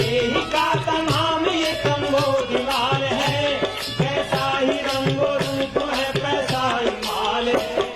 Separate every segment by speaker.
Speaker 1: देहिका का नाम ये कंबोधिलाल है, जैसा ही रंगो रूप है पैसा ही माल है।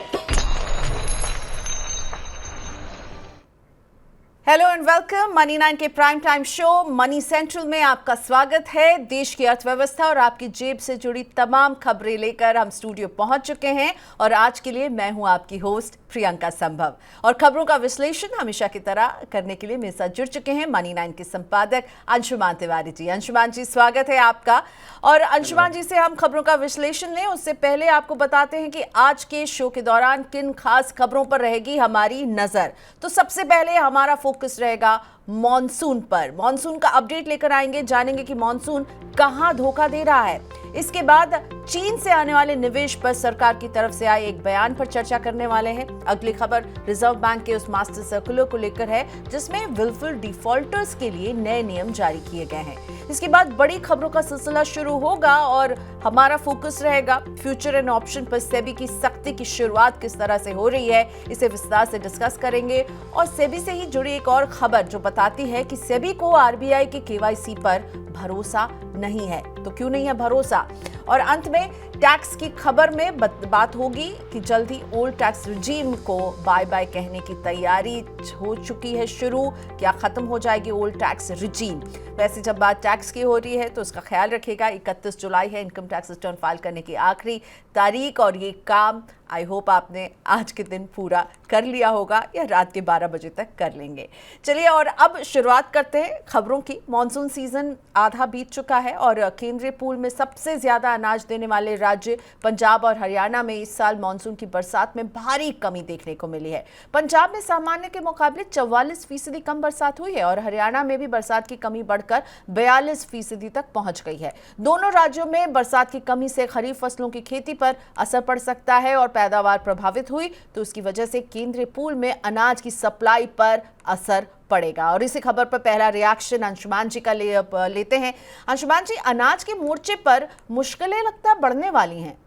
Speaker 2: Hello and welcome. मनी 9 के prime time show money central में आपका स्वागत है। देश की अर्थव्यवस्था और आपकी जेब से जुड़ी तमाम खबरें लेकर हम स्टूडियो पहुंच चुके हैं और आज के लिए मैं हूं आपकी होस्ट प्रियंका संभव और खबरों का विश्लेषण हमेशा की तरह करने के लिए मेरे साथ जुड़ चुके हैं मनी 9 के संपादक अंशुमान तिवारी जी। अंशुमान जी, स्वागत है आपका। और अंशुमान जी से हम खबरों का विश्लेषण लें उससे पहले आपको बताते हैं कि आज के शो के दौरान किन खास खबरों पर रहेगी हमारी नजर। तो सबसे पहले हमारा फोकस रहेगा मॉनसून पर। मॉनसून का अपडेट लेकर आएंगे, जानेंगे कि मॉनसून कहां धोखा दे रहा है। इसके बाद चीन से आने वाले निवेश पर सरकार की तरफ से आए एक बयान पर चर्चा करने वाले हैं। अगली खबर रिजर्व बैंक के उस मास्टर सर्कुलर को लेकर है जिसमें विलफुल डिफॉल्टर्स के लिए नए नियम जारी किए गए हैं। इसके बाद बड़ी खबरों का सिलसिला शुरू होगा और हमारा फोकस रहेगा फ्यूचर एंड ऑप्शन पर। सेबी की सख्ती की शुरुआत किस तरह से हो रही है, इसे विस्तार से डिस्कस करेंगे। और सेबी से ही जुड़ी एक और खबर जो बताती है कि सेबी को आरबीआई के केवाईसी पर भरोसा नहीं है। तो क्यों नहीं है भरोसा? और अंत में टैक्स की खबर में बात होगी कि जल्दी ओल्ड टैक्स रिजीम को बाय बाय कहने की तैयारी हो चुकी है शुरू। क्या खत्म हो जाएगी ओल्ड टैक्स रिजीम? वैसे जब बात टैक्स की हो रही है तो इसका ख्याल रखिएगा 31 जुलाई है इनकम टैक्स रिटर्न फाइल करने की आखिरी तारीख और ये काम आई होप आपने आज के दिन पूरा कर लिया होगा या रात के 12 बजे तक कर लेंगे। चलिए और अब शुरुआत करते हैं खबरों की। मॉनसून सीजन आधा बीत चुका है और केंद्रीय पूल में सबसे ज्यादा अनाज देने वाले राज्य पंजाब और हरियाणा में इस साल मॉनसून की बरसात में भारी कमी देखने को मिली है। पंजाब में सामान्य के मुकाबले 44% कम बरसात हुई है और हरियाणा में भी बरसात की कमी बढ़कर 42% तक पहुंच गई है। दोनों राज्यों में बरसात की कमी से खरीफ फसलों की खेती पर असर पड़ सकता है और पैदावार प्रभावित हुई तो उसकी वजह से केंद्रीय पूल में अनाज की सप्लाई पर असर पड़ेगा। और इसी खबर पर पहला रिएक्शन अंशुमान जी का लेते हैं। अंशुमान जी, अनाज के मोर्चे पर मुश्किलें लगता है बढ़ने वाली हैं।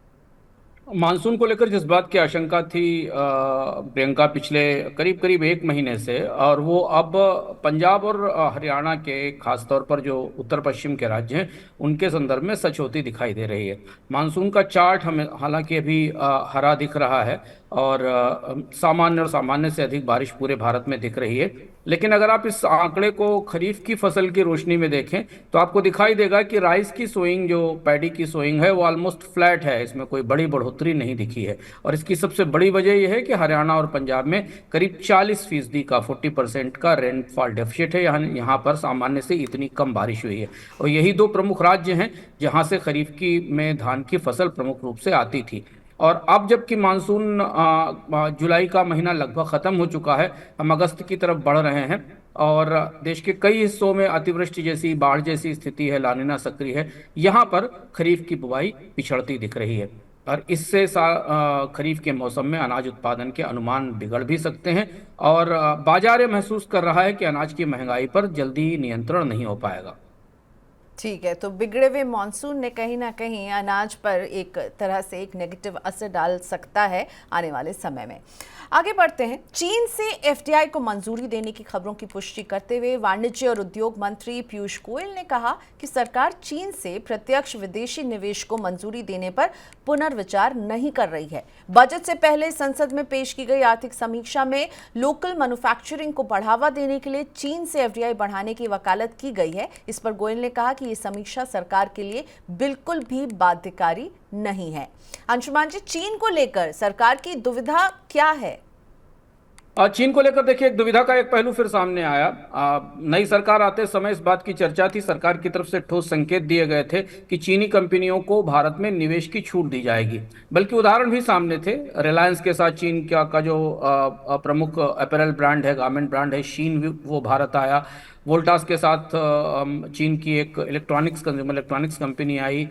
Speaker 3: मानसून को लेकर जिस बात की आशंका थी प्रियंका पिछले करीब करीब एक महीने से, और वो अब पंजाब और हरियाणा के खास तौर पर जो उत्तर पश्चिम के राज्य हैं उनके संदर्भ में सच होती दिखाई दे रही है। मानसून का चार्ट हमें हालांकि अभी हरा दिख रहा है और सामान्य और सामान्य से अधिक बारिश पूरे भारत में दिख रही है। लेकिन अगर आप इस आंकड़े को खरीफ की फसल की रोशनी में देखें तो आपको दिखाई देगा कि राइस की सोइंग, जो पैडी की सोइंग है, वो ऑलमोस्ट फ्लैट है। इसमें कोई बड़ी बढ़ोतरी नहीं दिखी है और इसकी सबसे बड़ी वजह यह है कि हरियाणा और पंजाब में करीब 40% का 40% का रेनफॉल डेफिसिट है। यहाँ पर सामान्य से इतनी कम बारिश हुई है और यही दो प्रमुख राज्य हैं जहाँ से खरीफ की में धान की फसल प्रमुख रूप से आती थी। और अब जबकि मानसून जुलाई का महीना लगभग ख़त्म हो चुका है, हम अगस्त की तरफ बढ़ रहे हैं और देश के कई हिस्सों में अतिवृष्टि जैसी, बाढ़ जैसी स्थिति है, लानिना सक्रिय है। यहाँ पर खरीफ की बुवाई पिछड़ती दिख रही है और इससे खरीफ के मौसम में अनाज उत्पादन के अनुमान बिगड़ भी सकते हैं और बाजार ये महसूस कर रहा है कि अनाज की महंगाई पर जल्दी नियंत्रण नहीं हो पाएगा।
Speaker 2: ठीक है, तो बिगड़े हुए मॉनसून ने कहीं ना कहीं अनाज पर एक तरह से एक नेगेटिव असर डाल सकता है आने वाले समय में। आगे बढ़ते हैं। चीन से एफडीआई को मंजूरी देने की खबरों की पुष्टि करते हुए वाणिज्य और उद्योग मंत्री पीयूष गोयल ने कहा कि सरकार चीन से प्रत्यक्ष विदेशी निवेश को मंजूरी देने पर पुनर्विचार नहीं कर रही है। बजट से पहले संसद में पेश की गई आर्थिक समीक्षा में लोकल मैन्युफैक्चरिंग को बढ़ावा देने के लिए चीन से एफडीआई बढ़ाने की वकालत की गई है। इस पर गोयल ने कहा कि ये समीक्षा सरकार के लिए बिल्कुल भी बाध्यकारी नहीं है। अंशुमान जी, चीन को लेकर सरकार की दुविधा क्या है?
Speaker 3: चीन को लेकर देखिए, एक दुविधा का एक पहलू फिर सामने आया। नई सरकार आते समय इस बात की चर्चा थी, सरकार की तरफ से ठोस संकेत दिए गए थे कि चीनी कंपनियों को भारत में निवेश की छूट दी जाएगी। बल्कि उदाहरण भी सामने थे। रिलायंस के साथ चीन का जो प्रमुख अपैरल ब्रांड है, गारमेंट ब्रांड है शीन, वो भारत आया। वोल्टास के साथ चीन की एक कंज्यूमर इलेक्ट्रॉनिक्स कंपनी आई।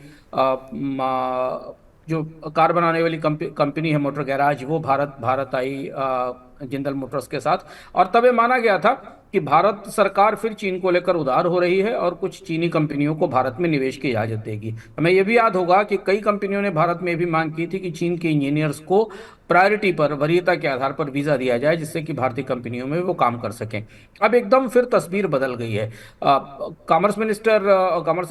Speaker 3: जो कार बनाने वाली कंपनी है मोटर गैराज, वो भारत आई। जिंदल मोटर्स के साथ। और तब ये माना गया था कि भारत सरकार फिर चीन को लेकर उदार हो रही है और कुछ चीनी कंपनियों को भारत में निवेश की इजाजत देगी। हमें यह भी याद होगा कि कई कंपनियों ने भारत में भी मांग की थी कि चीन के इंजीनियर्स को प्रायोरिटी पर, वरीयता के आधार पर वीजा दिया जाए, जिससे कि भारतीय कंपनियों में वो काम कर सकें। अब एकदम फिर तस्वीर बदल गई है। Commerce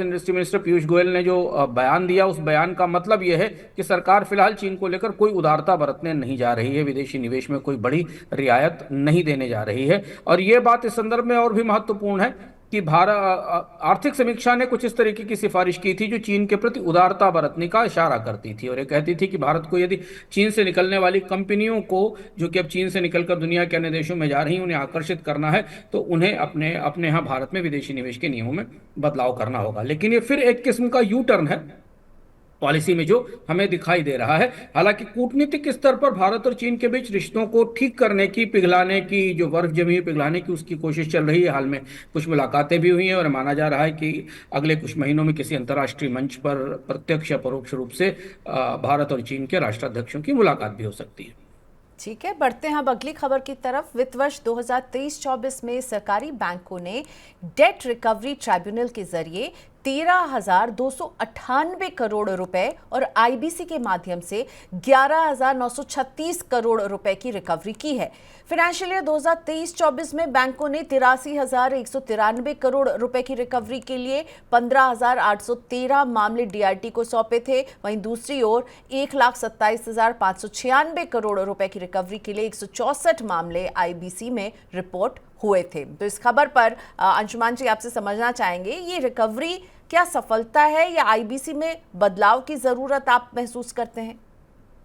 Speaker 3: industry minister Piyush Goyal ने जो बयान दिया, उस बयान का मतलब यह है कि सरकार फिलहाल चीन को लेकर कोई उदारता बरतने नहीं जा रही है, विदेशी निवेश में कोई बड़ी रियायत नहीं देने जा रही है। और यह बात इस संदर्भ में और भी महत्वपूर्ण है कि भारत आर्थिक समीक्षा ने कुछ इस तरीके की सिफारिश की थी जो चीन के प्रति उदारता बरतने का इशारा करती थी, और ये कहती थी कि भारत को यदि चीन से निकलने वाली कंपनियों को, जो कि अब चीन से निकलकर दुनिया के अन्य देशों में जा रही हैं, उन्हें आकर्षित करना है तो उन्हें अपने अपने यहाँ भारत में विदेशी निवेश के नियमों में बदलाव करना होगा। लेकिन ये फिर एक किस्म का यू टर्न है पॉलिसी में जो हमें दिखाई दे रहा है। हालांकि कूटनीतिक स्तर पर भारत और चीन के बीच रिश्तों को ठीक करने की, पिघलाने की, जो बर्फ जमी हुई पिघलाने की, उसकी कोशिश चल रही है। हाल में कुछ मुलाकातें भी हुई हैं और माना जा रहा है कि अगले कुछ महीनों में किसी अंतर्राष्ट्रीय मंच पर प्रत्यक्ष या परोक्ष रूप से भारत और चीन के राष्ट्राध्यक्षों की मुलाकात भी हो सकती है।
Speaker 2: ठीक है, बढ़ते हैं अब अगली खबर की तरफ। वित्त वर्ष 2023-24 में सरकारी बैंकों ने डेट रिकवरी ट्राइब्यूनल के जरिए 13,298 करोड़ रुपए और आईबीसी के माध्यम से 11,936 करोड़ रुपए की रिकवरी की है। फाइनेंशियल ईयर 2023-24 में बैंकों ने 83,193 करोड़ रुपए की रिकवरी के लिए 15,813 मामले डीआरटी को सौंपे थे। वहीं दूसरी ओर 1,27,596 करोड़ रुपए की रिकवरी के लिए 164 मामले आईबीसी में रिपोर्ट हुए थे। तो इस खबर पर अंशुमान जी आपसे समझना चाहेंगे, ये रिकवरी क्या सफलता है या आईबीसी में बदलाव की जरूरत आप महसूस करते हैं?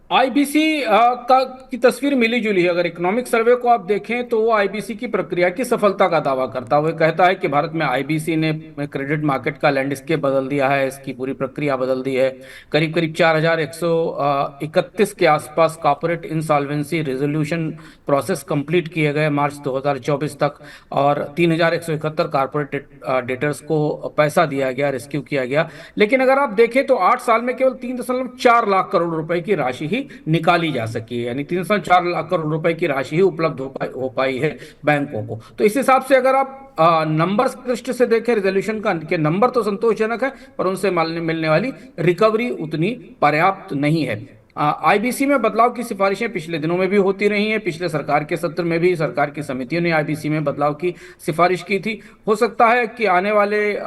Speaker 3: आईबीसी की तस्वीर मिली जुली है। अगर इकोनॉमिक सर्वे को आप देखें तो वो आईबीसी की प्रक्रिया की सफलता का दावा करता है। वो कहता है कि भारत में आईबीसी ने क्रेडिट मार्केट का लैंडस्केप बदल दिया है, इसकी पूरी प्रक्रिया बदल दी है। करीब करीब 4,131 के आसपास corporate insolvency resolution process complete किए गए मार्च 2024 तक, और 3,171 कॉर्पोरेट डेटर्स को पैसा दिया गया, रेस्क्यू किया गया। लेकिन अगर आप देखें तो 8 साल में केवल 3.4 लाख करोड़ रुपए की राशि ही निकाली जा सकी है, यानी 3.4 लाख करोड़ रुपए की राशि ही उपलब्ध हो पाई है बैंकों को। तो इस हिसाब से अगर आप नंबर्स दृष्टि से देखें, रिजोल्यूशन का के नंबर तो संतोषजनक है, पर उनसे मिलने वाली रिकवरी उतनी पर्याप्त नहीं है। आईबीसी में बदलाव की सिफारिशें पिछले दिनों में भी होती रही हैं। पिछले सरकार के सत्र में भी सरकार की समितियों ने आईबीसी में बदलाव की सिफारिश की थी। हो सकता है कि आने वाले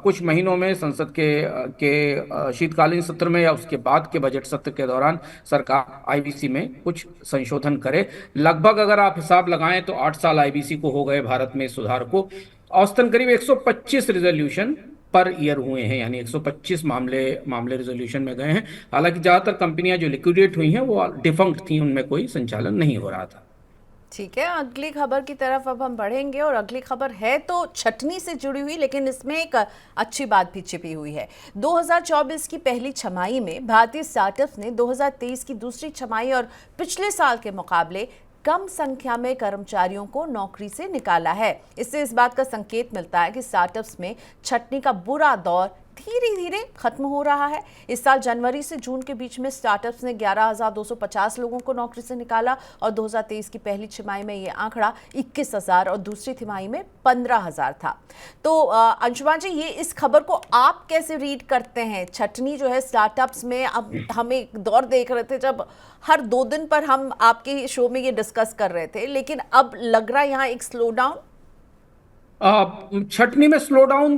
Speaker 3: कुछ महीनों में संसद के शीतकालीन सत्र में या उसके बाद के बजट सत्र के दौरान सरकार आईबीसी में कुछ संशोधन करे। लगभग अगर आप हिसाब लगाएं तो 8 साल आईबीसी को हो गए भारत में सुधार को। औसतन करीब 125 रिजोल्यूशन पर ईयर हुए हैं, यानी 125 मामले रिजोल्यूशन में गए हैं। हालांकि ज्यादातर कंपनियां जो लिक्विडेट हुई हैं वो डिफंक्ट थी, उनमें कोई संचालन नहीं हो रहा था।
Speaker 2: ठीक है, अगली खबर की तरफ अब हम बढ़ेंगे और अगली खबर है तो छटनी से जुड़ी हुई, लेकिन इसमें एक अच्छी बात भी छिपी हुई है। 2024 की पहली छमाही में भारतीय स्टार्टअप्स ने 2023 की दूसरी छमाही और पिछले साल के मुकाबले कम संख्या में कर्मचारियों को नौकरी से निकाला है। इससे इस बात का संकेत मिलता है कि स्टार्टअप्स में छटनी का बुरा दौर धीरे धीरे खत्म हो रहा है। इस साल जनवरी से जून के बीच में स्टार्टअप्स ने 11,250 लोगों को नौकरी से निकाला और 2023 की पहली तिमाही में ये आंकड़ा 21,000 और दूसरी तिमाही में 15,000 था। तो अंशुमान जी, ये इस खबर को आप कैसे रीड करते हैं? छटनी जो है स्टार्टअप्स में, अब हम एक दौर देख रहे थे जब हर 2 दिन पर हम आपके शो में ये डिस्कस कर रहे थे, लेकिन अब लग रहा है यहाँ एक स्लो डाउन।
Speaker 3: छटनी में स्लो डाउन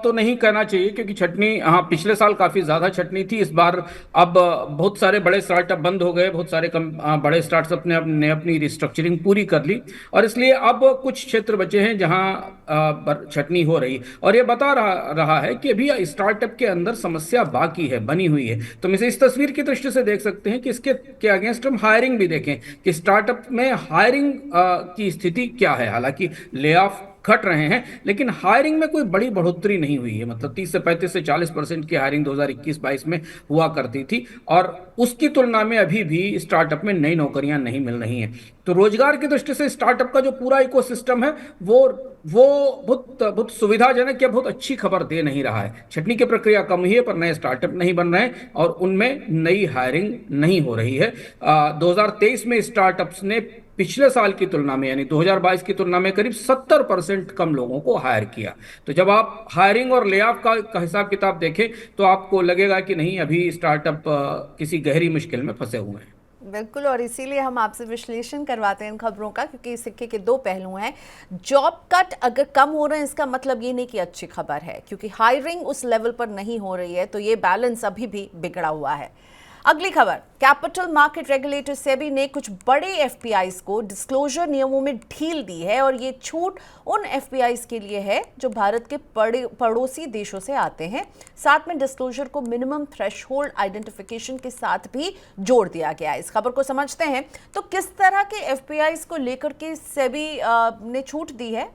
Speaker 3: तो नहीं कहना चाहिए, क्योंकि छटनी, हाँ, पिछले साल काफी ज्यादा छटनी थी। इस बार अब बहुत सारे बड़े स्टार्टअप बंद हो गए, बहुत सारे बड़े स्टार्टअप ने अपनी रिस्ट्रक्चरिंग पूरी कर ली, और इसलिए अब कुछ क्षेत्र बचे हैं जहां छटनी हो रही। और ये बता रहा है कि अभी स्टार्टअप के अंदर समस्या बाकी है, बनी हुई है। तो हम इसे इस तस्वीर की दृष्टि से देख सकते हैं कि इसके के अगेंस्ट हम हायरिंग भी देखें कि स्टार्टअप में हायरिंग की स्थिति क्या है। हालांकि ले ऑफ घट रहे हैं, लेकिन हायरिंग में कोई बड़ी बढ़ोतरी नहीं हुई है। मतलब 30 से 35 से 40% की हायरिंग 2021-22 में हुआ करती थी, और उसकी तुलना में अभी भी स्टार्टअप में नई नौकरियां नहीं मिल रही हैं। तो रोजगार की दृष्टि से स्टार्टअप का जो पूरा इकोसिस्टम है वो बहुत सुविधाजनक या बहुत अच्छी खबर दे नहीं रहा है। छटनी की प्रक्रिया कम हुई है, पर नए स्टार्टअप नहीं बन रहे हैं और उनमें नई हायरिंग नहीं हो रही है। 2023 में स्टार्टअप्स ने पिछले साल की तुलना में यानी 2022 की तुलना में करीब 70% कम लोगों को हायर किया। तो जब आप हायरिंग और ले ऑफ का हिसाब किताब देखें तो आपको लगेगा कि नहीं, अभी स्टार्टअप किसी गहरी मुश्किल में फंसे हुए हैं।
Speaker 2: बिल्कुल, और इसीलिए हम आपसे विश्लेषण करवाते हैं इन खबरों का, क्योंकि इस सिक्के के दो पहलू हैं। जॉब कट अगर कम हो रहे हैं इसका मतलब ये नहीं कि अच्छी खबर है, क्योंकि हायरिंग उस लेवल पर नहीं हो रही है, तो ये बैलेंस अभी भी बिगड़ा हुआ है। अगली खबर, कैपिटल मार्केट रेगुलेटर सेबी ने कुछ बड़े एफपीआईज को डिस्क्लोजर नियमों में ढील दी है, और ये छूट उन एफपीआईज के लिए है जो भारत के पड़ोसी देशों से आते हैं। साथ में डिस्क्लोजर को मिनिमम थ्रेशहोल्ड आइडेंटिफिकेशन के साथ भी जोड़ दिया गया है। इस खबर को समझते हैं तो किस तरह के एफपीआईज को लेकर के सेबी ने छूट दी है।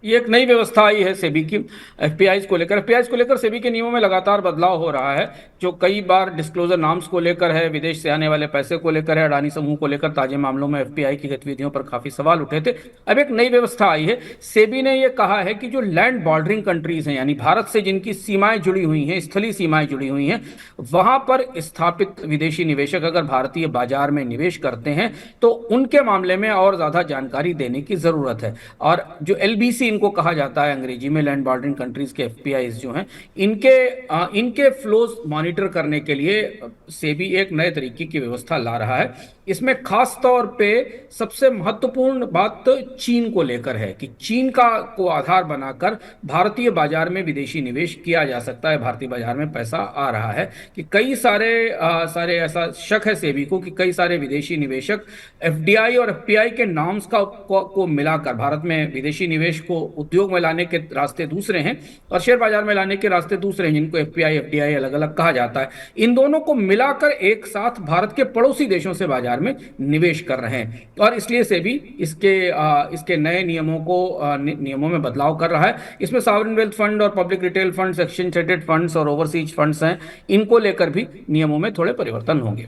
Speaker 3: ये एक नई व्यवस्था आई है सेबी की एफपीआईज को लेकर सेबी के नियमों में लगातार बदलाव हो रहा है, जो कई बार डिस्क्लोजर नॉर्म्स को लेकर है, विदेश से आने वाले पैसे को लेकर है, अडानी समूह को लेकर ताजे मामलों में एफपीआई की गतिविधियों पर काफी सवाल उठे थे। अब एक नई व्यवस्था आई है। सेबी ने यह कहा है कि जो लैंड बॉर्डरिंग कंट्रीज हैं, यानी भारत से जिनकी सीमाएं जुड़ी हुई हैं, स्थलीय सीमाएं जुड़ी हुई हैं, वहां पर स्थापित विदेशी निवेशक अगर भारतीय बाजार में निवेश करते हैं तो उनके मामले में और ज्यादा जानकारी देने की जरूरत है। और जो एलबीसी इनको कहा जाता है अंग्रेजी में, लैंड बॉर्डरिंग कंट्रीज के एफपीआईज जो हैं, इनके फ्लोज मॉनिटर करने के लिए सेबी एक नए तरीके की व्यवस्था ला रहा है। इसमें खास तौर पे सबसे महत्वपूर्ण बात चीन को लेकर है कि चीन को आधार बनाकर भारतीय बाजार में विदेशी निवेश किया जा सकता है, भारतीय बाजार में पैसा आ रहा है। कि कई सारे ऐसा शक है सेबी को कि कई सारे विदेशी निवेशक एफडीआई और एफपीआई के नॉर्म्स को मिलाकर भारत में विदेशी निवेश को उद्योग में लाने के रास्ते दूसरे हैं और शेयर बाजार में लाने के रास्ते दूसरे हैं, जिनको एफपीआई एफडीआई अलग अलग कहा जाता है। इन दोनों को मिलाकर एक साथ भारत के पड़ोसी देशों से बाजार में निवेश कर रहे हैं, और इसलिए सेबी इसके नए नियमों में बदलाव कर रहा है। इसमें सॉवरेन वेल्थ फंड और public retail funds, exchange traded funds और ओवरसीज फंड्स हैं, इनको लेकर भी नियमों में थोड़े परिवर्तन होंगे।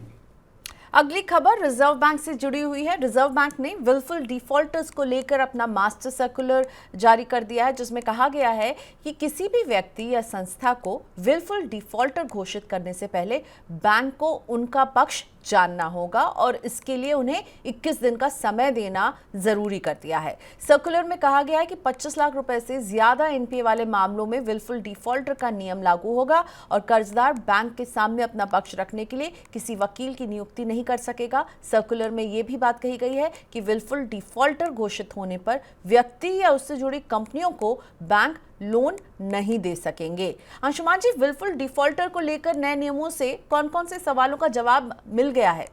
Speaker 2: अगली खबर रिजर्व बैंक से जुड़ी हुई है। रिजर्व बैंक ने विलफुल डिफॉल्टर्स को लेकर अपना मास्टर सर्कुलर जारी कर दिया है, जिसमें कहा गया है कि किसी भी व्यक्ति या संस्था को विलफुल डिफॉल्टर घोषित करने से पहले बैंक को उनका पक्ष जानना होगा, और इसके लिए उन्हें 21 दिन का समय देना जरूरी कर दिया है। सर्कुलर में कहा गया है कि 25 लाख रुपए से ज्यादा एनपीए वाले मामलों में विलफुल डिफॉल्टर का नियम लागू होगा, और कर्जदार बैंक के सामने अपना पक्ष रखने के लिए किसी वकील की नियुक्ति नहीं कर सकेगा। सर्कुलर में यह भी बात कही गई है कि विलफुल डिफॉल्टर घोषित होने पर व्यक्ति या उससे जुड़ी कंपनियों को बैंक लोन नहीं दे सकेंगे। अंशुमान जी, विलफुल डिफॉल्टर को लेकर नए नियमों से कौन कौन से सवालों का जवाब मिल गया है?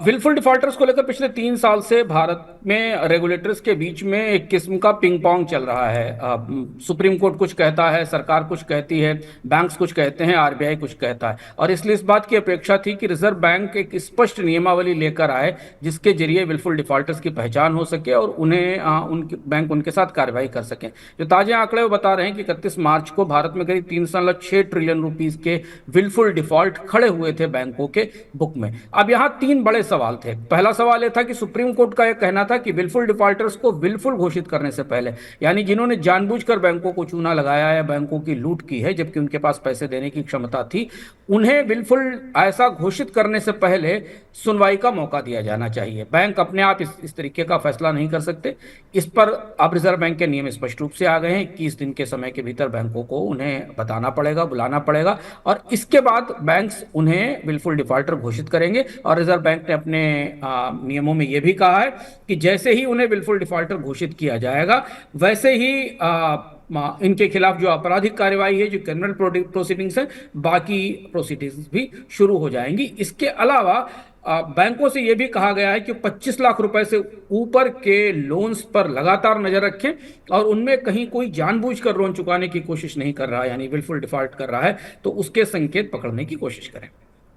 Speaker 3: विलफुल डिफॉल्टर्स को लेकर पिछले 3 साल से भारत में रेगुलेटर्स के बीच में एक किस्म का पिंग पोंग चल रहा है। सुप्रीम कोर्ट कुछ कहता है, सरकार कुछ कहती है, बैंक्स कुछ कहते हैं, आरबीआई कुछ कहता है, और इसलिए इस बात की अपेक्षा थी कि रिजर्व बैंक एक स्पष्ट नियमावली लेकर आए जिसके जरिए विलफुल डिफॉल्टर्स की पहचान हो सके और उन्हें बैंक उनके साथ कार्रवाई कर सकें। जो ताजे आंकड़े वो बता रहे हैं कि 31 मार्च को भारत में करीब 3.6 ट्रिलियन रुपीज के विलफुल डिफॉल्ट खड़े हुए थे बैंकों के बुक में। अब यहाँ 3 बड़े सवाल थे। पहला सवाल यह था कि सुप्रीम कोर्ट का यह कहना था कि विलफुल डिफॉल्टर्स को विलफुल घोषित करने से पहले, यानी जिन्होंने जानबूझकर बैंकों को चूना लगाया या बैंकों की लूट की है जबकि उनके पास पैसे देने की क्षमता थी, उन्हें विलफुल ऐसा घोषित करने से पहले सुनवाई का मौका दिया जाना चाहिए। बैंक अपने आप इस तरीके का फैसला नहीं कर सकते। इस पर अब रिजर्व बैंक के नियम स्पष्ट रूप से आ गए हैं कि 21 दिन के समय के भीतर बैंकों को उन्हें बताना पड़ेगा, बुलाना पड़ेगा, और इसके बाद बैंक्स उन्हें विलफुल डिफॉल्टर घोषित करेंगे। और रिजर्व बैंक ने अपने नियमों में यह भी कहा है कि जैसे ही उन्हें विलफुल डिफॉल्टर घोषित किया जाएगा, वैसे ही इनके खिलाफ जो आपराधिक कार्रवाई है, जो क्रिमिनल प्रोसीडिंग्स है, बाकी प्रोसीडिंग्स भी शुरू हो जाएंगी। इसके अलावा बैंकों से यह भी कहा गया है कि 25 लाख रुपए से ऊपर के लोन्स पर लगातार नजर रखें और उनमें कहीं कोई जानबूझकर लोन चुकाने की कोशिश नहीं कर रहा है, यानी विलफुल डिफॉल्ट कर रहा है, तो उसके संकेत पकड़ने की कोशिश करें।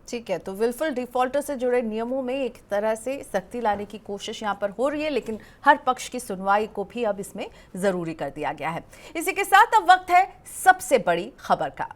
Speaker 2: ठीक है, तो विलफुल डिफॉल्टर से जुड़े नियमों में एक तरह से सख्ती लाने की कोशिश यहाँ पर हो रही है, लेकिन हर पक्ष की सुनवाई को भी अब इसमें जरूरी कर दिया गया है। इसी के साथ अब वक्त है सबसे बड़ी खबर का।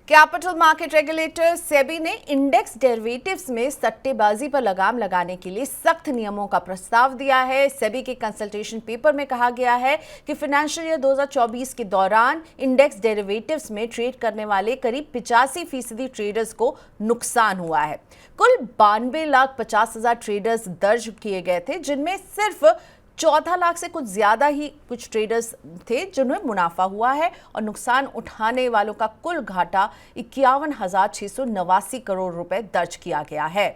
Speaker 2: कैपिटल मार्केट रेगुलेटर सेबी ने इंडेक्स डेरिवेटिव्स में सट्टेबाजी पर लगाम लगाने के लिए सख्त नियमों का प्रस्ताव दिया है। सेबी के कंसल्टेशन पेपर में कहा गया है कि फाइनेंशियल ईयर 2024 के दौरान इंडेक्स डेरिवेटिव्स में ट्रेड करने वाले करीब 85% ट्रेडर्स को नुकसान हुआ है। कुल 92,50,000 ट्रेडर्स दर्ज किए गए थे, जिनमें सिर्फ 14 लाख से कुछ ज्यादा ही कुछ ट्रेडर्स थे जिन्हें मुनाफा हुआ है और नुकसान उठाने वालों का कुल घाटा 51,689 करोड़ रुपए दर्ज किया गया है।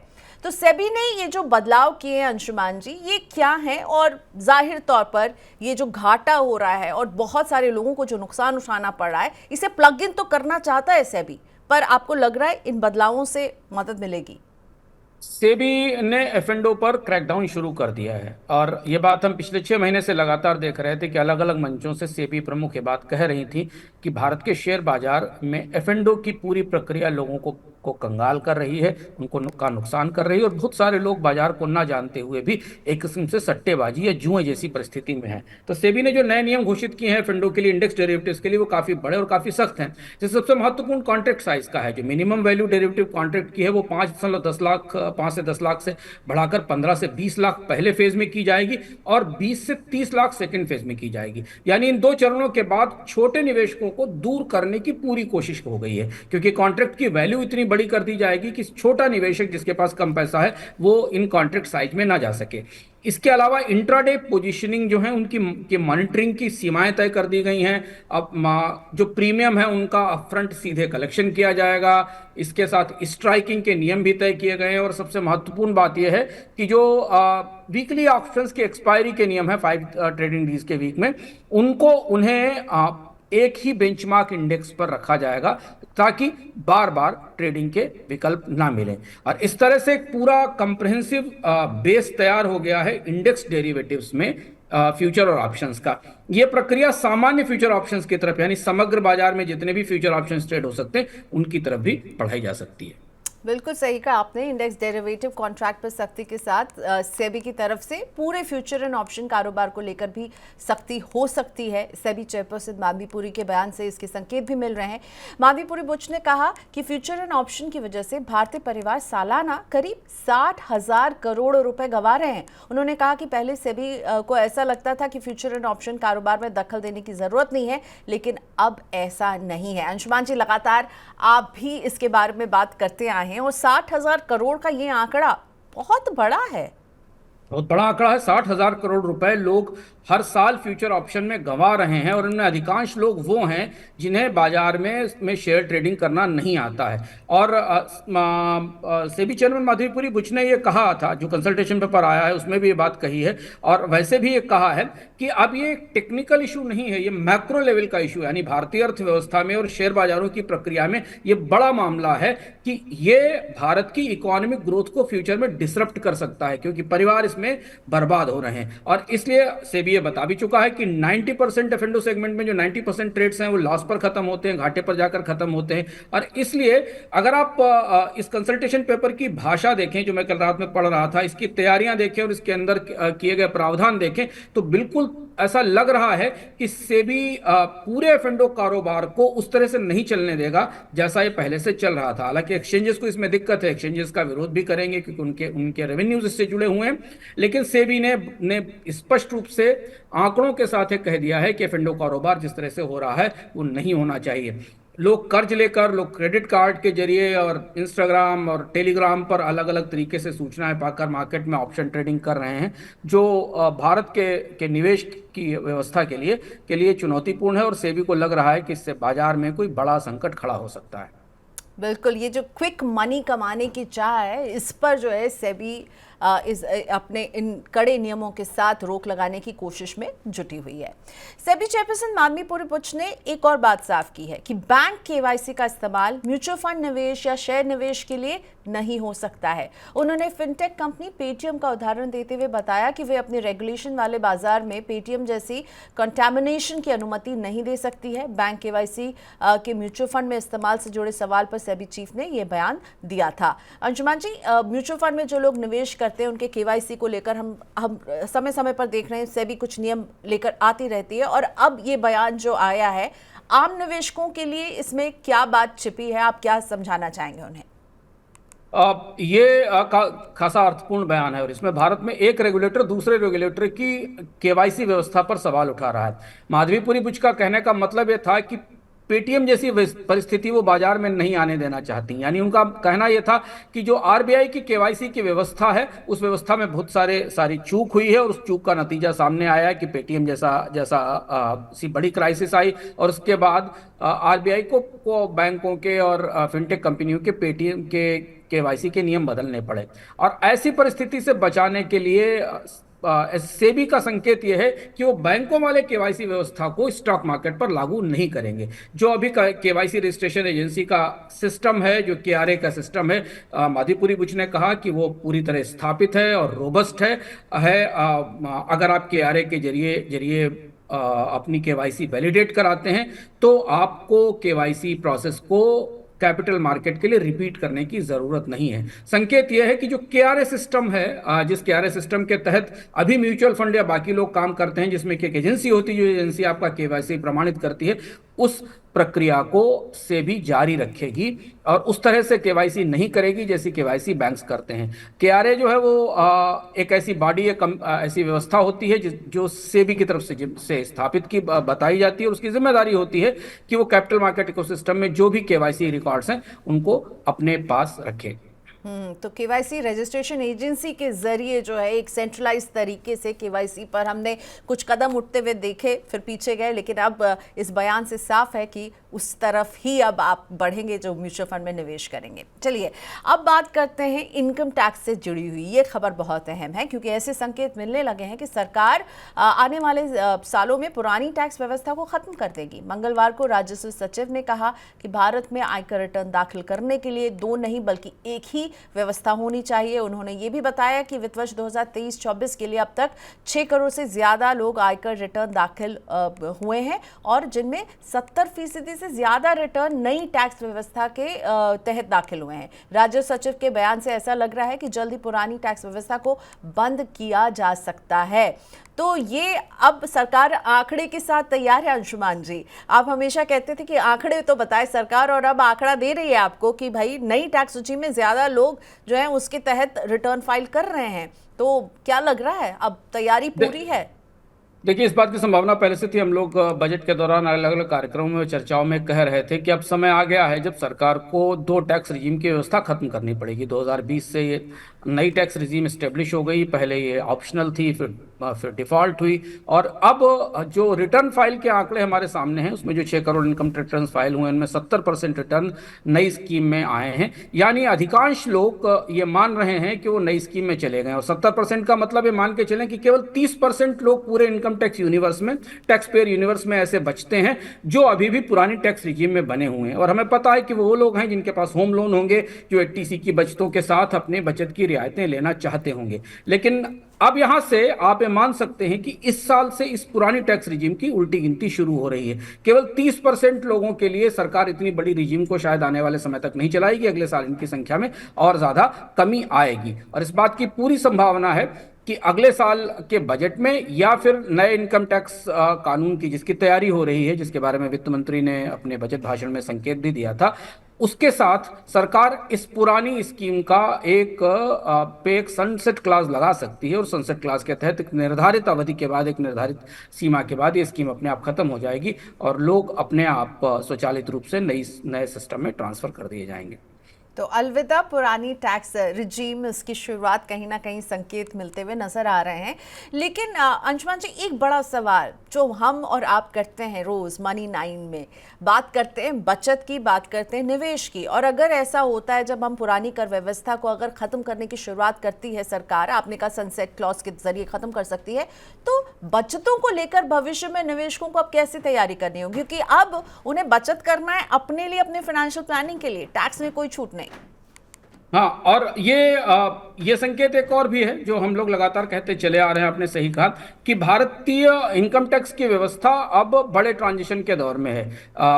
Speaker 2: तो सेबी ने ये जो बदलाव किए हैं अंशुमान जी, ये क्या है और जाहिर तौर पर ये जो घाटा हो रहा है और बहुत सारे लोगों को जो नुकसान उठाना पड़ रहा है, इसे प्लग इन तो करना चाहता है सेबी, पर आपको लग रहा है इन बदलावों से मदद मिलेगी?
Speaker 3: सेबी ने एफ&ओ पर क्रैकडाउन शुरू कर दिया है और ये बात हम पिछले 6 महीने से लगातार देख रहे थे कि अलग अलग मंचों से सेबी प्रमुख ये बात कह रही थी कि भारत के शेयर बाजार में एफ&ओ की पूरी प्रक्रिया लोगों को कंगाल कर रही है, उनको का नुकसान कर रही है और बहुत सारे लोग बाजार को ना जानते हुए भी एक किस्म से सट्टेबाजी या जुए जैसी परिस्थिति में है। तो सेबी ने जो नए नियम घोषित किए हैं एफ&ओ के लिए, इंडेक्स डेरिवेटिव्स के लिए, वो काफी बड़े और काफी सख्त हैं। जिससे सबसे महत्वपूर्ण कॉन्ट्रैक्ट साइज का है, जो मिनिमम वैल्यू डेरिवेटिव कॉन्ट्रैक्ट की है वो 5 से 10 लाख से बढ़ाकर 15 से 20 लाख पहले फेज में की जाएगी और 20 से 30 लाख सेकेंड फेज में की जाएगी। यानी इन 2 चरणों के बाद छोटे निवेशकों को दूर करने की पूरी कोशिश हो गई है, क्योंकि कॉन्ट्रैक्ट की वैल्यू इतनी बड़ी कर दी जाएगी कि छोटा निवेशक जिसके पास कम पैसा है वो इन कॉन्ट्रैक्ट साइज में ना जा सके। इसके अलावा इंट्राडे पोजीशनिंग जो है उनकी मॉनिटरिंग की सीमाएं तय कर दी गई हैं। अब जो प्रीमियम है उनका अपफ्रंट सीधे कलेक्शन किया जाएगा। इसके साथ स्ट्राइकिंग के नियम भी तय किए गए हैं और सबसे महत्वपूर्ण बात यह है कि जो वीकली ऑप्शंस की एक्सपायरी के नियम है 5 ट्रेडिंग डेज के वीक में, उन्हें एक ही बेंचमार्क इंडेक्स पर रखा जाएगा ताकि बार बार ट्रेडिंग के विकल्प ना मिलें। और इस तरह से एक पूरा कंप्रहेंसिव बेस तैयार हो गया है इंडेक्स डेरिवेटिव्स में फ्यूचर और ऑप्शंस का। यह प्रक्रिया सामान्य फ्यूचर ऑप्शंस की तरफ, यानी समग्र बाजार में जितने भी फ्यूचर ऑप्शंस ट्रेड हो सकते हैं उनकी तरफ भी बढ़ाई जा सकती है।
Speaker 2: बिल्कुल सही कहा आपने। इंडेक्स डेरिवेटिव कॉन्ट्रैक्ट पर सख्ती के साथ सेबी की तरफ से पूरे फ्यूचर एंड ऑप्शन कारोबार को लेकर भी सख्ती हो सकती है। सेबी चेयरपर्सन माधवी पुरी के बयान से इसके संकेत भी मिल रहे हैं। माधवी पुरी बुच ने कहा कि फ्यूचर एंड ऑप्शन की वजह से भारतीय परिवार सालाना करीब 60,000 करोड़ रुपए गंवा रहे हैं। उन्होंने कहा कि पहले सेबी को ऐसा लगता था कि फ्यूचर एंड ऑप्शन कारोबार में दखल देने की जरूरत नहीं है, लेकिन अब ऐसा नहीं है। अंशुमान जी, लगातार आप भी इसके बारे में बात करते आए हैं और 60,000 करोड़ का ये आंकड़ा बहुत बड़ा है।
Speaker 3: बहुत बड़ा आंकड़ा है। 60,000 करोड़ रुपए लोग हर साल फ्यूचर ऑप्शन में गंवा रहे हैं और इनमें अधिकांश लोग वो हैं जिन्हें बाजार में शेयर ट्रेडिंग करना नहीं आता है। और सेबी चेयरमैन माधवी पुरी बुच ने ये कहा था, जो कंसल्टेशन पेपर आया है उसमें भी ये बात कही है और वैसे भी ये कहा है कि अब ये टेक्निकल इशू नहीं है, ये मैक्रो लेवल का इशू है। यानी भारतीय अर्थव्यवस्था में और शेयर बाजारों की प्रक्रिया में ये बड़ा मामला है कि ये भारत की इकोनॉमिक ग्रोथ को फ्यूचर में डिसरप्ट कर सकता है, क्योंकि परिवार इसमें बर्बाद हो रहे हैं। और इसलिए सेबी ये बता भी चुका है कि 90% एफ&ओ सेगमेंट में जो 90% ट्रेड्स हैं वो लॉस पर खत्म होते हैं, घाटे पर जाकर खत्म होते हैं। और इसलिए अगर आप इस कंसल्टेशन पेपर की भाषा देखें, जो मैं कल रात में पढ़ रहा था, इसकी तैयारियां देखें और इसके अंदर किए गए प्रावधान देखें, तो बिल्कुल ऐसा लग रहा है कि सेबी पूरे एफ&ओ कारोबार को उस तरह से नहीं चलने देगा जैसा ये पहले से चल रहा था। हालांकि एक्सचेंजेस को इसमें दिक्कत है, एक्सचेंजेस का विरोध भी करेंगे क्योंकि उनके रेवेन्यूज इससे जुड़े हुए हैं, लेकिन सेबी ने स्पष्ट रूप से आंकड़ों के साथ कह दिया है कि एफ&ओ कारोबार जिस तरह से हो रहा है वो नहीं होना चाहिए। लोग कर्ज लेकर, लोग क्रेडिट कार्ड के जरिए और इंस्टाग्राम और टेलीग्राम पर अलग अलग तरीके से सूचनाएं पाकर मार्केट में ऑप्शन ट्रेडिंग कर रहे हैं, जो भारत के निवेश की व्यवस्था के लिए चुनौतीपूर्ण है और सेबी को लग रहा है कि इससे बाजार में कोई बड़ा संकट खड़ा हो सकता है।
Speaker 2: बिल्कुल, ये जो क्विक मनी कमाने की चाह है, इस पर जो है सेबी अपने इन कड़े नियमों के साथ रोक लगाने की कोशिश में जुटी हुई है। सेबी चेयरपर्सन माधवी पुरी बुच ने एक और बात साफ की है कि बैंक केवाईसी का इस्तेमाल म्यूचुअल फंड निवेश या शेयर निवेश के लिए नहीं हो सकता है। उन्होंने फिनटेक कंपनी पेटीएम का उदाहरण देते हुए बताया कि वे अपने रेगुलेशन वाले बाजार में पेटीएम जैसी कंटामिनेशन की अनुमति नहीं दे सकती है। बैंक केवाईसी के म्यूचुअल फंड में इस्तेमाल से जुड़े सवाल पर सेबी चीफ ने यह बयान दिया था। अंशुमान जी, म्यूचुअल फंड में जो लोग निवेश करते हैं उनके केवाईसी को लेकर हम समय समय पर देख रहे हैं, सेबी कुछ नियम लेकर आती रहती है और अब ये बयान जो आया है, आम निवेशकों के लिए इसमें क्या बात छिपी है, आप क्या समझाना चाहेंगे उन्हें?
Speaker 3: ये खासा अर्थपूर्ण बयान है और इसमें भारत में एक रेगुलेटर दूसरे रेगुलेटर की केवाईसी व्यवस्था पर सवाल उठा रहा है। माधवीपुरी बुच का कहने का मतलब ये था कि पेटीएम जैसी परिस्थिति वो बाजार में नहीं आने देना चाहती। यानी उनका कहना यह था कि जो आरबीआई की केवाईसी की व्यवस्था है उस व्यवस्था में बहुत सारी चूक हुई है और उस चूक का नतीजा सामने आया है कि पेटीएम जैसा सी बड़ी क्राइसिस आई और उसके बाद आरबीआई को बैंकों के और फिनटेक कंपनियों के पेटीएम के केवाईसी के नियम बदलने पड़े। और ऐसी परिस्थिति से बचाने के लिए सेबी का संकेत यह है कि वो बैंकों वाले केवाईसी व्यवस्था को स्टॉक मार्केट पर लागू नहीं करेंगे। जो अभी केवाईसी रजिस्ट्रेशन एजेंसी का सिस्टम है, जो केआरए का सिस्टम है, माधवीपुरी बुच ने कहा कि वो पूरी तरह स्थापित है और रोबस्ट है। अगर आप केआरए के जरिए अपनी केवाईसी वैलिडेट कराते हैं तो आपको केवाईसी प्रोसेस को कैपिटल मार्केट के लिए रिपीट करने की जरूरत नहीं है। संकेत यह है कि जो केआरए सिस्टम है, जिस केआरए सिस्टम के तहत अभी म्यूचुअल फंड या बाकी लोग काम करते हैं, जिसमें कि एक एजेंसी होती है जो एजेंसी आपका केवाईसी प्रमाणित करती है, उस प्रक्रिया को से भी जारी रखेगी और उस तरह से केवाईसी नहीं करेगी जैसी केवाईसी बैंक्स करते हैं। केआरए जो है वो एक ऐसी बॉडी, ऐसी व्यवस्था होती है जो सेबी की तरफ से स्थापित की बताई जाती है और उसकी जिम्मेदारी होती है कि वो कैपिटल मार्केट इकोसिस्टम में जो भी केवाईसी रिकॉर्ड्स हैं उनको अपने पास रखे।
Speaker 2: तो केवाईसी रजिस्ट्रेशन एजेंसी के जरिए जो है एक सेंट्रलाइज तरीके से केवाईसी पर हमने कुछ कदम उठते हुए देखे, फिर पीछे गए, लेकिन अब इस बयान से साफ है कि उस तरफ ही अब आप बढ़ेंगे जो म्यूचुअल फंड में निवेश करेंगे। चलिए अब बात करते हैं इनकम टैक्स से जुड़ी हुई। ये खबर बहुत अहम है क्योंकि ऐसे संकेत मिलने लगे हैं कि सरकार आने वाले सालों में पुरानी टैक्स व्यवस्था को खत्म कर देगी। मंगलवार को राजस्व सचिव ने कहा कि भारत में आयकर रिटर्न दाखिल करने के लिए 2 नहीं बल्कि एक ही व्यवस्था होनी चाहिए। उन्होंने ये भी बताया कि वित्त वर्ष 2023-24 के लिए अब तक 6 करोड़ से ज्यादा लोग आयकर रिटर्न दाखिल हुए हैं और जिनमें 70% से ज्यादा रिटर्न नई टैक्स व्यवस्था के तहत दाखिल हुए हैं। राजस्व सचिव के बयान से ऐसा लग रहा है कि जल्द ही पुरानी टैक्स व्यवस्था को बंद किया जा सकता है। तो ये अब सरकार आंकड़े के साथ तैयार है। अंशुमान जी, आप हमेशा कहते थे कि आंकड़े तो बताए सरकार, और अब आंकड़ा दे रही है आपको कि भाई नई टैक्स सूची में ज्यादा लोग जो है उसके तहत रिटर्न फाइल कर रहे हैं। तो क्या लग रहा है, अब तैयारी पूरी है?
Speaker 3: देखिए, इस बात की संभावना पहले से थी। हम लोग बजट के दौरान अलग अलग कार्यक्रमों में चर्चाओं में कह रहे थे कि अब समय आ गया है जब सरकार को 2 टैक्स रिजीम की व्यवस्था खत्म करनी पड़ेगी। 2020 से ये नई टैक्स रिजीम स्टेब्लिश हो गई। पहले ये ऑप्शनल थी, फिर डिफॉल्ट हुई और अब जो रिटर्न फाइल के आंकड़े हमारे सामने हैं उसमें जो 6 करोड़ इनकम रिटर्न फाइल हुए उनमें 70% रिटर्न नई स्कीम में आए हैं। यानी अधिकांश लोग ये मान रहे हैं कि वो नई स्कीम में चले गए और 70% का मतलब ये मान के चलें कि केवल 30% लोग पूरे इनकम टैक्स यूनिवर्स में, टैक्स पेयर यूनिवर्स में ऐसे बचते हैं जो अभी भी पुरानी टैक्स रिजीम में बने हुए हैं। और हमें पता है कि वो लोग हैं जिनके पास होम लोन होंगे, जो 80C की बचतों के साथ अपने बचत की रियायतें लेना चाहते होंगे। लेकिन अब यहां से आप ये मान सकते हैं कि इस साल से इस पुरानी टैक्स रिजीम की उल्टी गिनती शुरू हो रही है। केवल 30% लोगों के लिए सरकार इतनी बड़ी रिजीम को शायद आने वाले समय तक नहीं चलाएगी। अगले साल इनकी संख्या में और ज्यादा कमी आएगी और इस बात की पूरी संभावना है कि अगले साल के बजट में या फिर नए इनकम टैक्स कानून की जिसकी तैयारी हो रही है, जिसके बारे में वित्त मंत्री ने अपने बजट भाषण में संकेत भी दिया था, उसके साथ सरकार इस पुरानी स्कीम का एक सनसेट क्लॉज लगा सकती है और सनसेट क्लॉज के तहत एक निर्धारित अवधि के बाद, एक निर्धारित सीमा के बाद ये स्कीम अपने आप खत्म हो जाएगी और लोग अपने आप स्वचालित रूप से नए सिस्टम में ट्रांसफर कर दिए जाएंगे।
Speaker 2: तो अलविदा पुरानी टैक्स रिजीम, इसकी शुरुआत कहीं ना कहीं संकेत मिलते हुए नजर आ रहे हैं। लेकिन अंशुमान जी, एक बड़ा सवाल जो हम और आप करते हैं रोज मनी 9 में, बात करते हैं बचत की, बात करते हैं निवेश की, और अगर ऐसा होता है जब हम पुरानी कर व्यवस्था को अगर खत्म करने की शुरुआत करती है सरकार, आपने कहा सनसेट क्लॉज के जरिए खत्म कर सकती है, तो बचतों को लेकर भविष्य में निवेशकों को अब कैसे तैयारी करनी होगी? क्योंकि अब उन्हें बचत करना है अपने लिए, अपने फाइनेंशियल प्लानिंग के लिए, टैक्स में कोई छूट नहीं।
Speaker 3: हाँ, और ये संकेत एक और भी है जो हम लोग लगातार कहते चले आ रहे हैं, आपने सही कहा कि भारतीय इनकम टैक्स की व्यवस्था अब बड़े ट्रांजिशन के दौर में है।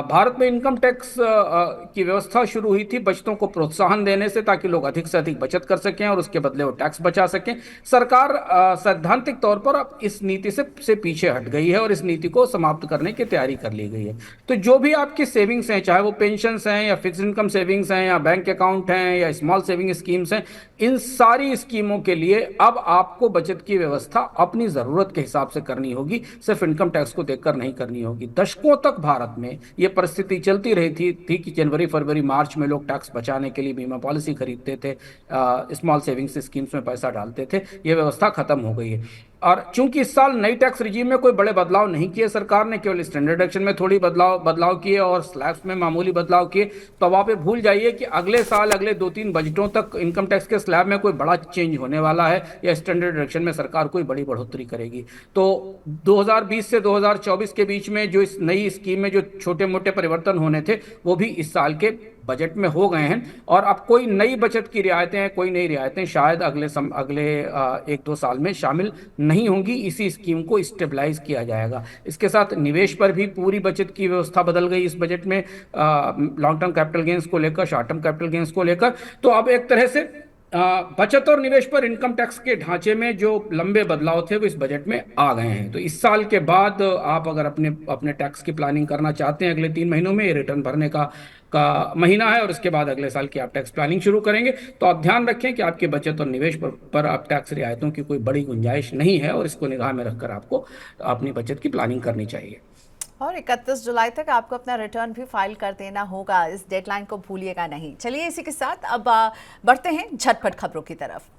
Speaker 3: भारत में इनकम टैक्स की व्यवस्था शुरू हुई थी बचतों को प्रोत्साहन देने से, ताकि लोग अधिक से अधिक बचत कर सकें और उसके बदले वो टैक्स बचा सकें। सरकार सैद्धांतिक तौर पर अब इस नीति से पीछे हट गई है और इस नीति को समाप्त करने की तैयारी कर ली गई है। तो जो भी आपकी सेविंग्स हैं, चाहे वो पेंशन्स हैं या फिक्स इनकम सेविंग्स हैं या बैंक अकाउंट हैं या स्मॉल सेविंग स्कीम्स हैं, इन सारी स्कीमों के लिए अब आपको बचत की व्यवस्था अपनी जरूरत के हिसाब से करनी होगी, सिर्फ इनकम टैक्स को देखकर नहीं करनी होगी। दशकों तक भारत में यह परिस्थिति चलती रही थी कि जनवरी फरवरी मार्च में लोग टैक्स बचाने के लिए बीमा पॉलिसी खरीदते थे, स्मॉल सेविंग्स स्कीम्स में पैसा डालते थे। यह व्यवस्था खत्म हो गई है। और चूंकि इस साल नई टैक्स रिजीम में कोई बड़े बदलाव नहीं किए सरकार ने, केवल स्टैंडर्ड डिडक्शन में थोड़ी बदलाव किए और स्लैब्स में मामूली बदलाव किए, तो अब आप ये भूल जाइए कि अगले साल अगले 2-3 बजटों तक इनकम टैक्स के स्लैब में कोई बड़ा चेंज होने वाला है या स्टैंडर्ड डिडक्शन में सरकार कोई बड़ी बढ़ोतरी करेगी। तो 2020 से 2024 के बीच में जो इस नई स्कीम में जो छोटे मोटे परिवर्तन होने थे वो भी इस साल के बजट में हो गए हैं। और अब कोई नई बचत की रियायतें, कोई नई रियायतें शायद अगले 1-2 साल में शामिल नहीं होंगी। इसी स्कीम को स्टेबलाइज किया जाएगा। इसके साथ निवेश पर भी पूरी बचत की व्यवस्था बदल गई इस बजट में, लॉन्ग टर्म कैपिटल गेंस को लेकर, शॉर्ट टर्म कैपिटल गेंस को लेकर। तो अब एक तरह से बचत और निवेश पर इनकम टैक्स के ढांचे में जो लंबे बदलाव थे वो इस बजट में आ गए हैं। तो इस साल के बाद आप अगर अपने टैक्स की प्लानिंग करना चाहते हैं, अगले 3 महीनों में ये रिटर्न भरने का महीना है और उसके बाद अगले साल की आप टैक्स प्लानिंग शुरू करेंगे, तो आप ध्यान रखें कि आपकी बचत और निवेश पर आप टैक्स रियायतों की कोई बड़ी गुंजाइश नहीं है और इसको निगाह में रखकर आपको अपनी बचत की प्लानिंग करनी चाहिए।
Speaker 2: और 31 जुलाई तक आपको अपना रिटर्न भी फाइल कर देना होगा, इस डेडलाइन को भूलिएगा नहीं। चलिए इसी के साथ अब बढ़ते हैं झटपट खबरों की तरफ।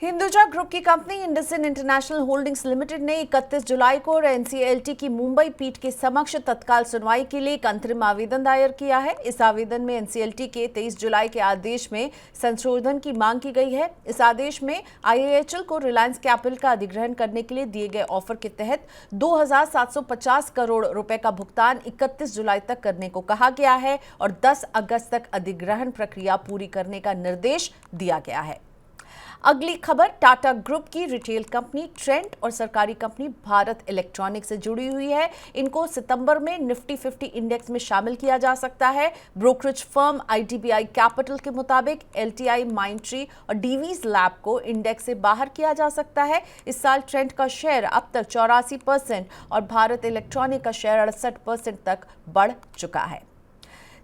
Speaker 2: हिंदुजा ग्रुप की company IndusInd international holdings limited ने 31 जुलाई को एनसीएलटी की मुंबई पीठ के समक्ष तत्काल सुनवाई के लिए एक अंतरिम आवेदन दायर किया है। इस आवेदन में एनसीएलटी के 23 जुलाई के आदेश में संशोधन की मांग की गई है। इस आदेश में आईआईएचएल को रिलायंस कैपिटल का अधिग्रहण करने के लिए दिए गए ऑफर के तहत 2,750 करोड़ रुपए का भुगतान 31 जुलाई तक करने को कहा गया है और 10 अगस्त तक अधिग्रहण प्रक्रिया पूरी करने का निर्देश दिया गया है। अगली खबर, टाटा ग्रुप की रिटेल कंपनी ट्रेंट और सरकारी कंपनी भारत इलेक्ट्रॉनिक्स से जुड़ी हुई है। इनको सितंबर में निफ्टी 50 इंडेक्स में शामिल किया जा सकता है। ब्रोकरेज फर्म आईडीबीआई कैपिटल के मुताबिक एलटीआई, माइंडट्री और डीवीज लैब को इंडेक्स से बाहर किया जा सकता है। इस साल ट्रेंट का शेयर अब तक 84% और भारत इलेक्ट्रॉनिक का शेयर 68% तक बढ़ चुका है।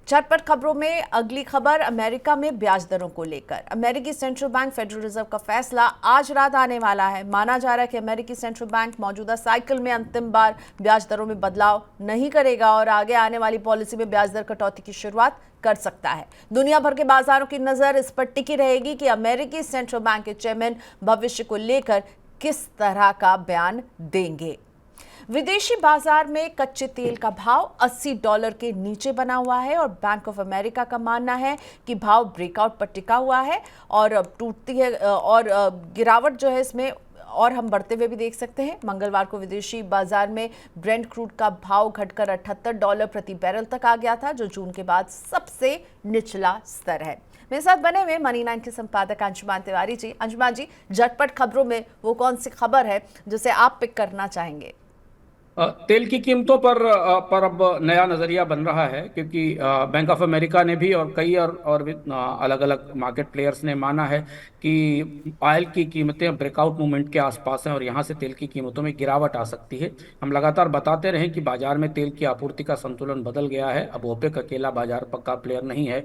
Speaker 2: झटपट खबरों में अगली खबर अमेरिका में ब्याज दरों को लेकर। अमेरिकी सेंट्रल बैंक फेडरल रिजर्व का फैसला आज रात आने वाला है। माना जा रहा है कि अमेरिकी सेंट्रल बैंक मौजूदा साइकिल में अंतिम बार ब्याज दरों में बदलाव नहीं करेगा और आगे आने वाली पॉलिसी में ब्याज दर कटौती की शुरुआत कर सकता है। दुनिया भर के बाजारों की नजर इस पर टिकी रहेगी कि अमेरिकी सेंट्रल बैंक के चेयरमैन भविष्य को लेकर किस तरह का बयान देंगे। विदेशी बाजार में कच्चे तेल का भाव $80 के नीचे बना हुआ है और बैंक ऑफ अमेरिका का मानना है कि भाव ब्रेकआउट पर टिका हुआ है और टूटती है और गिरावट जो है इसमें और हम बढ़ते हुए भी देख सकते हैं। मंगलवार को विदेशी बाजार में ब्रेंट क्रूड का भाव घटकर $78 प्रति बैरल तक आ गया था, जो जून के बाद सबसे निचला स्तर है। मेरे साथ बने हुए मनी 9 के संपादक अंशुमान तिवारी जी। अंशुमान जी, झटपट खबरों में वो कौन सी खबर है जिसे आप पिक करना चाहेंगे?
Speaker 3: तेल की कीमतों पर अब नया नज़रिया बन रहा है, क्योंकि बैंक ऑफ अमेरिका ने भी और कई और भी अलग अलग मार्केट प्लेयर्स ने माना है कि ऑयल की कीमतें ब्रेकआउट मूवमेंट के आसपास हैं और यहाँ से तेल की कीमतों में गिरावट आ सकती है। हम लगातार बताते रहे कि बाजार में तेल की आपूर्ति का संतुलन बदल गया है। अब ओपेक अकेला बाजार पक्का प्लेयर नहीं है।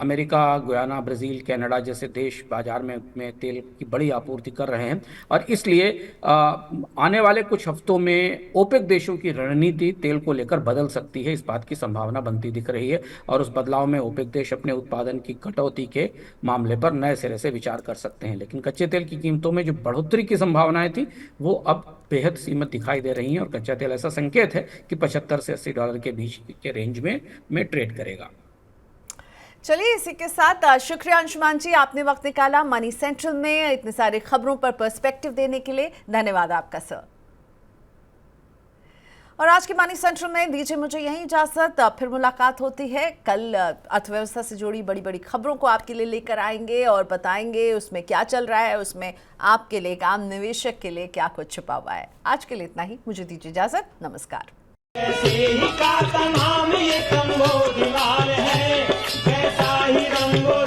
Speaker 3: अमेरिका, गुयाना, ब्राज़ील, कनाडा जैसे देश बाजार में तेल की बड़ी आपूर्ति कर रहे हैं और इसलिए आने वाले कुछ हफ्तों में ओपेक देशों की रणनीति तेल को लेकर बदल सकती है। इस बात की संभावना बनती दिख रही है और उस बदलाव में ओपेक देश अपने उत्पादन की कटौती के मामले पर नए सिरे से विचार कर सकते हैं। लेकिन कच्चे तेल की कीमतों में जो बढ़ोतरी की संभावनाएं थी वो अब बेहद सीमित दिखाई दे रही हैं और कच्चा तेल ऐसा संकेत है कि $75 से $80 के बीच के रेंज में ट्रेड करेगा।
Speaker 2: चलिए इसी के साथ शुक्रिया अंशुमान जी, आपने वक्त निकाला मनी सेंट्रल में इतनी सारी खबरों पर पर्सपेक्टिव देने के लिए। धन्यवाद आपका सर। और आज की मनी सेंट्रल में दीजिए मुझे यही इजाजत, फिर मुलाकात होती है कल। अर्थव्यवस्था से जुड़ी बड़ी बड़ी खबरों को आपके लिए लेकर आएंगे और बताएंगे उसमें क्या चल रहा है, उसमें आपके लिए, एक आम निवेशक के लिए क्या कुछ छुपा हुआ है। आज के लिए इतना ही, मुझे दीजिए इजाजत, नमस्कार।
Speaker 1: ऐसे ही का तमाम ये तंगो दीवार है, कैसा ही रंगो